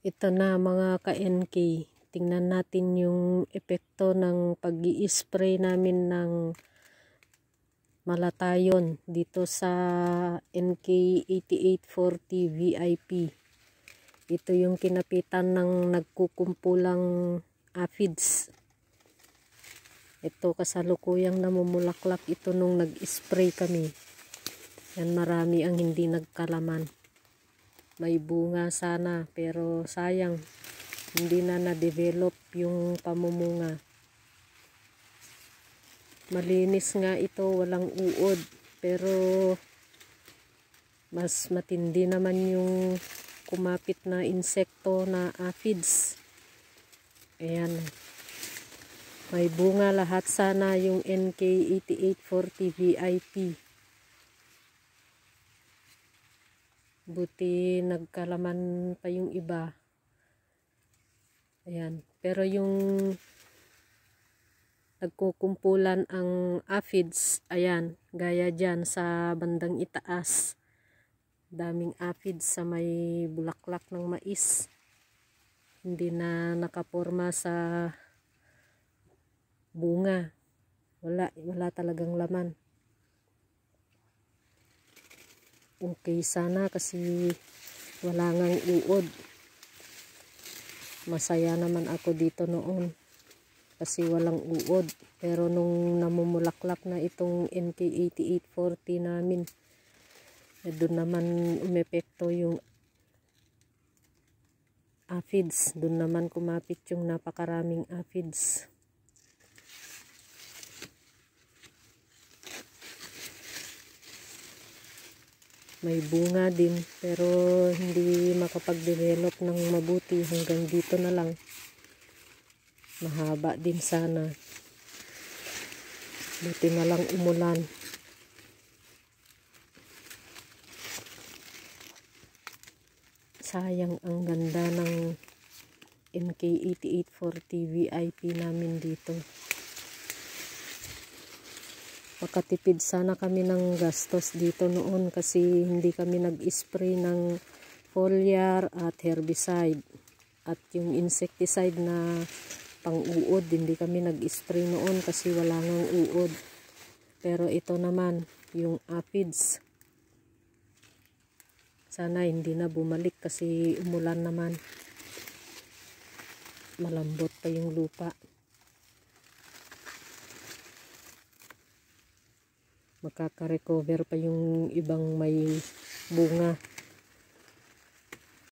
Ito na mga ka-NK, tingnan natin yung epekto ng pag-i-spray namin ng malatayon dito sa NK8840 VIP. Ito yung kinapitan ng nagkukumpulang aphids. Ito kasalukuyang namumulaklak ito nung nag-spray kami. Yan, marami ang hindi nagkalaman. May bunga sana pero sayang hindi na na-develop yung pamumunga. Malinis nga ito, walang uod, pero mas matindi naman yung kumapit na insekto na aphids. Ayan, may bunga lahat sana yung NK8840 VIP. Buti nagkalaman pa yung iba. Ayan, pero yung nagkukumpulan ang aphids, ayan, gaya dyan sa bandang itaas. Daming aphids sa may bulaklak ng mais. Hindi na nakaporma sa bunga. Wala talagang laman. Okay sana kasi wala ngang uod. Masaya naman ako dito noon kasi walang uod. Pero nung namumulaklak na itong NK8840 namin, doon naman umepekto yung aphids. Doon naman kumapit yung napakaraming aphids. May bunga din pero hindi makapag-develop ng mabuti, hanggang dito na lang. Mahaba din sana. Buti na lang umulan. Sayang, ang ganda ng NK8840 VIP namin dito. Makatipid sana kami ng gastos dito noon kasi hindi kami nag-spray ng foliar at herbicide. At yung insecticide na pang-uod, hindi kami nag-spray noon kasi wala ngang uod. Pero ito naman, yung aphids. Sana hindi na bumalik kasi umulan naman. Malambot pa yung lupa. Makaka-recover pa yung ibang may bunga.